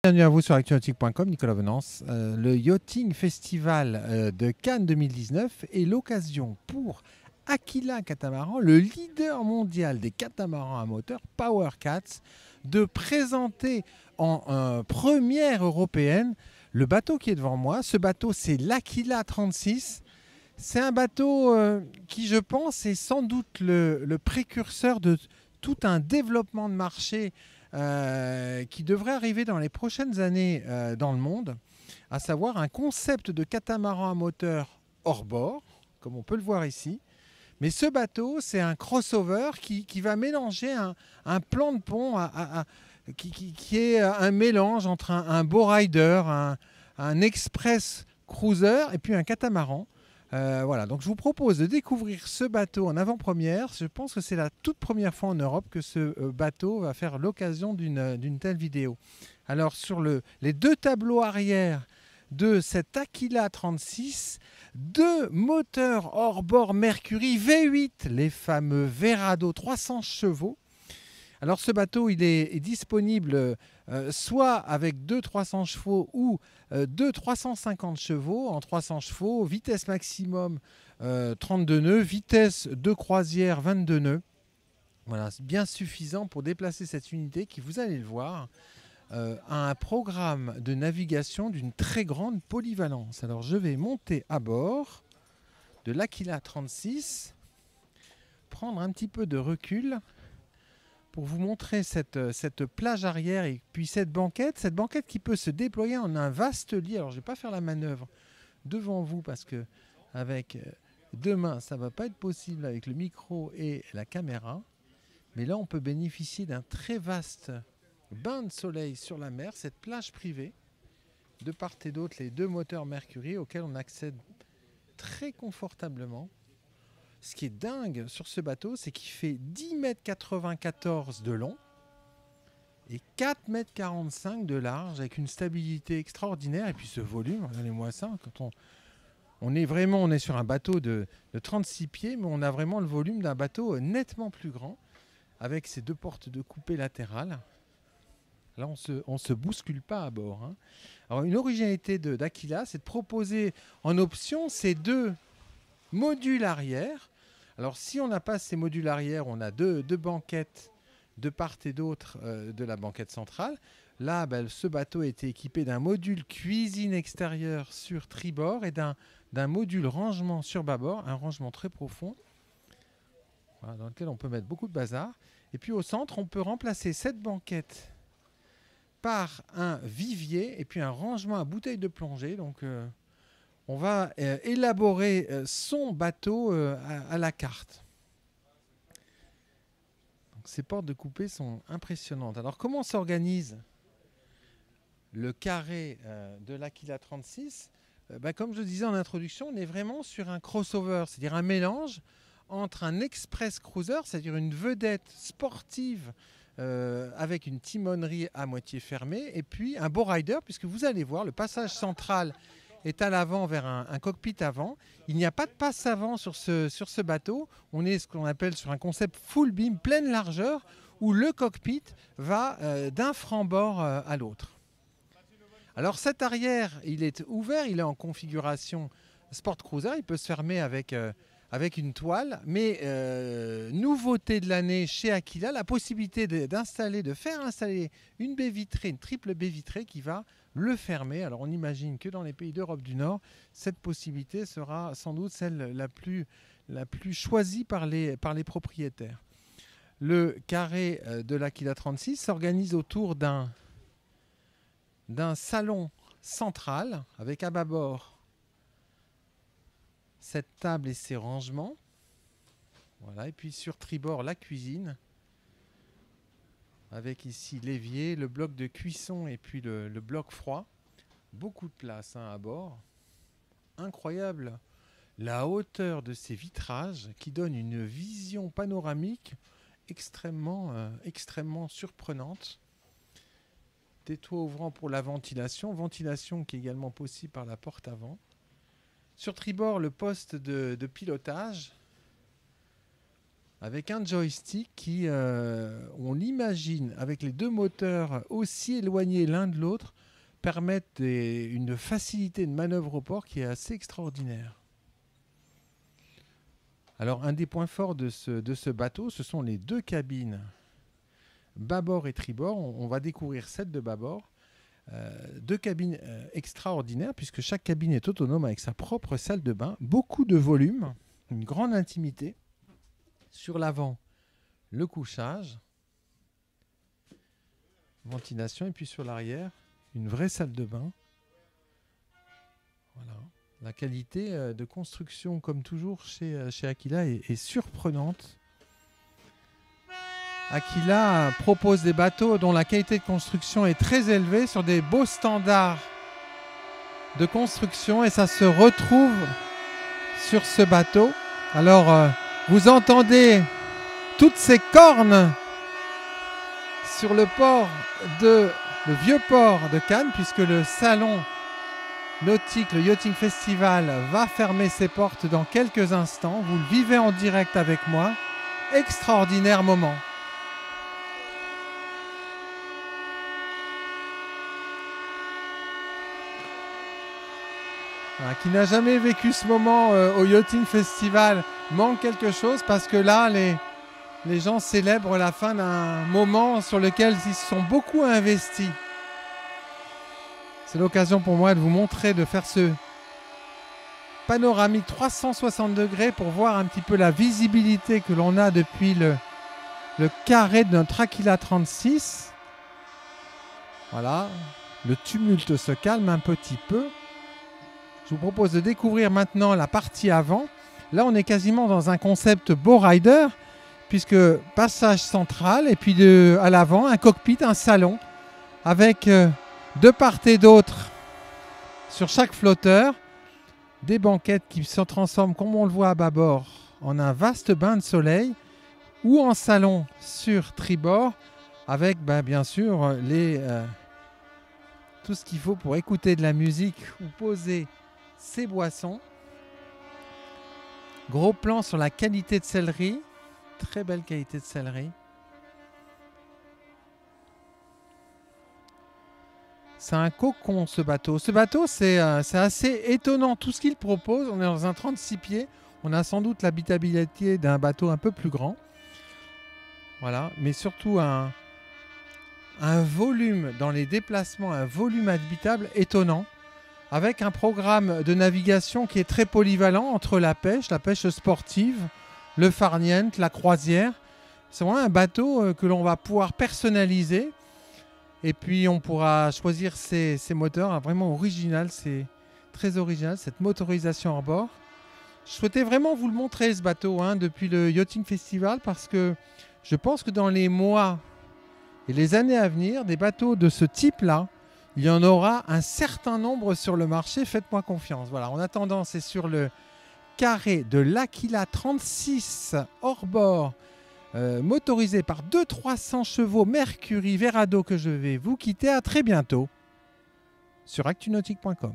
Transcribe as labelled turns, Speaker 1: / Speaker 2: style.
Speaker 1: Bienvenue à vous sur actualnautique.com, Nicolas Venance. Le Yachting Festival de Cannes 2019 est l'occasion pour Aquila Catamaran, le leader mondial des catamarans à moteur Power Cats, de présenter en première européenne le bateau qui est devant moi. Ce bateau, c'est l'Aquila 36. C'est un bateau qui, je pense, est sans doute le précurseur de tout un développement de marché qui devrait arriver dans les prochaines années dans le monde, à savoir un concept de catamaran à moteur hors bord, comme on peut le voir ici. Mais ce bateau, c'est un crossover qui va mélanger un plan de pont qui est un mélange entre un bowrider, un express cruiser et puis un catamaran. Voilà, donc je vous propose de découvrir ce bateau en avant-première. Je pense que c'est la toute première fois en Europe que ce bateau va faire l'occasion d'une telle vidéo. Alors sur les deux tableaux arrière de cet Aquila 36, deux moteurs hors-bord Mercury V8, les fameux Verado 300 chevaux. Alors ce bateau, il est disponible soit avec deux 300 chevaux ou deux 350 chevaux. En 300 chevaux, vitesse maximum 32 nœuds, vitesse de croisière 22 nœuds. Voilà, c'est bien suffisant pour déplacer cette unité qui, vous allez le voir, a un programme de navigation d'une très grande polyvalence. Alors je vais monter à bord de l'Aquila 36, prendre un petit peu de recul pour vous montrer cette plage arrière et puis cette banquette qui peut se déployer en un vaste lit. Alors je ne vais pas faire la manœuvre devant vous parce que avec deux mains ça ne va pas être possible avec le micro et la caméra. Mais là on peut bénéficier d'un très vaste bain de soleil sur la mer, cette plage privée. De part et d'autre les deux moteurs Mercury auxquels on accède très confortablement. Ce qui est dingue sur ce bateau, c'est qu'il fait 10,94 m de long et 4,45 m de large avec une stabilité extraordinaire. Et puis ce volume, regardez-moi ça, quand on est sur un bateau de 36 pieds, mais on a vraiment le volume d'un bateau nettement plus grand avec ces deux portes de coupée latérales. Là, on se bouscule pas à bord, hein. Alors une originalité d'Aquila, c'est de proposer en option ces deux modules arrière. Alors si on n'a pas ces modules arrière, on a deux banquettes de part et d'autre de la banquette centrale. Là, ce bateau a été équipé d'un module cuisine extérieure sur tribord et d'un module rangement sur bâbord, un rangement très profond, voilà, dans lequel on peut mettre beaucoup de bazar. Et puis au centre, on peut remplacer cette banquette par un vivier et puis un rangement à bouteilles de plongée. Donc on va élaborer son bateau à la carte. Donc, ces portes de coupée sont impressionnantes. Alors comment s'organise le carré de l'Aquila 36 ? Comme je le disais en introduction, on est vraiment sur un crossover, c'est-à-dire un mélange entre un express cruiser, c'est-à-dire une vedette sportive avec une timonerie à moitié fermée, et puis un bowrider, puisque vous allez voir, le passage central est à l'avant vers un cockpit avant. Il n'y a pas de passe avant sur ce bateau. On est ce qu'on appelle sur un concept full beam, pleine largeur, où le cockpit va d'un franc-bord à l'autre. Alors cet arrière, il est ouvert, il est en configuration Sport Cruiser, il peut se fermer avec une toile, mais nouveauté de l'année chez Aquila, la possibilité de faire installer une baie vitrée, une triple baie vitrée qui va le fermer. Alors on imagine que dans les pays d'Europe du Nord, cette possibilité sera sans doute celle la plus choisie par les propriétaires. Le carré de l'Aquila 36 s'organise autour d'un salon central avec à bâbord cette table et ses rangements. Voilà. Et puis sur tribord, la cuisine avec ici l'évier, le bloc de cuisson et puis le bloc froid. Beaucoup de place à bord. Incroyable la hauteur de ces vitrages qui donnent une vision panoramique extrêmement surprenante. Des toits ouvrants pour la ventilation qui est également possible par la porte avant. Sur tribord, le poste de pilotage avec un joystick qui, on l'imagine, avec les deux moteurs aussi éloignés l'un de l'autre, permettent une facilité de manœuvre au port qui est assez extraordinaire. Alors, un des points forts de ce bateau, ce sont les deux cabines, bâbord et tribord. On va découvrir celle de bâbord. Deux cabines extraordinaires, puisque chaque cabine est autonome avec sa propre salle de bain. Beaucoup de volume, une grande intimité. Sur l'avant, le couchage, ventilation, et puis sur l'arrière, une vraie salle de bain. Voilà. La qualité de construction, comme toujours chez Aquila, est surprenante. Aquila propose des bateaux dont la qualité de construction est très élevée, sur des beaux standards de construction, et ça se retrouve sur ce bateau. Alors, vous entendez toutes ces cornes sur le vieux port de Cannes, puisque le salon nautique, le Yachting Festival, va fermer ses portes dans quelques instants. Vous le vivez en direct avec moi. Extraordinaire moment. Voilà, qui n'a jamais vécu ce moment au Yachting Festival manque quelque chose, parce que là, les gens célèbrent la fin d'un moment sur lequel ils se sont beaucoup investis. C'est l'occasion pour moi de vous montrer, de faire ce panoramique 360 degrés pour voir un petit peu la visibilité que l'on a depuis le carré de notre Aquila 36. Voilà, le tumulte se calme un petit peu. Je vous propose de découvrir maintenant la partie avant. Là, on est quasiment dans un concept Bowrider, puisque passage central, et puis à l'avant, un cockpit, un salon, avec de part et d'autre, sur chaque flotteur, des banquettes qui se transforment, comme on le voit à bâbord, en un vaste bain de soleil, ou en salon sur tribord, avec bien sûr tout ce qu'il faut pour écouter de la musique ou poser ses boissons. Gros plan sur la qualité de sellerie, très belle qualité de sellerie. C'est un cocon, ce bateau. Ce bateau, c'est assez étonnant tout ce qu'il propose. On est dans un 36 pieds. On a sans doute l'habitabilité d'un bateau un peu plus grand. Voilà, mais surtout un volume dans les déplacements, un volume habitable étonnant, avec un programme de navigation qui est très polyvalent entre la pêche sportive, le farniente, la croisière. C'est vraiment un bateau que l'on va pouvoir personnaliser. Et puis on pourra choisir ses moteurs, vraiment original, c'est très original cette motorisation hors bord. Je souhaitais vraiment vous le montrer, ce bateau, depuis le Yachting Festival, parce que je pense que dans les mois et les années à venir, des bateaux de ce type-là, il y en aura un certain nombre sur le marché, faites-moi confiance. Voilà, en attendant, c'est sur le carré de l'Aquila 36 hors bord, motorisé par 200-300 chevaux Mercury Verado, que je vais vous quitter. À très bientôt sur actunautique.com.